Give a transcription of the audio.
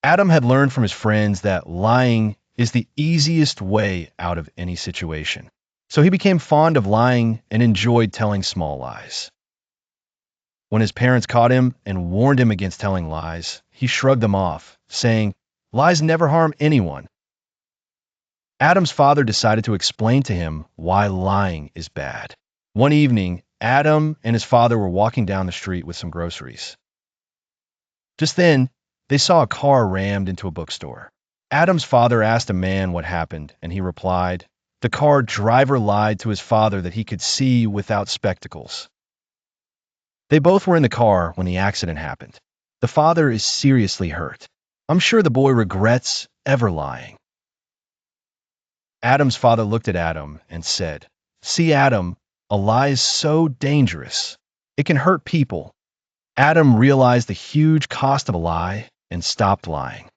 Adam had learned from his friends that lying is the easiest way out of any situation. So he became fond of lying and enjoyed telling small lies. When his parents caught him and warned him against telling lies, he shrugged them off, saying, "Lies never harm anyone." Adam's father decided to explain to him why lying is bad. One evening, Adam and his father were walking down the street with some groceries. Just then, they saw a car rammed into a bookstore. Adam's father asked a man what happened, and he replied, "The car driver lied to his father that he could see without spectacles." They both were in the car when the accident happened. The father is seriously hurt. I'm sure the boy regrets ever lying. Adam's father looked at Adam and said, "See, Adam, a lie is so dangerous. It can hurt people." Adam realized the huge cost of a lie and stopped lying.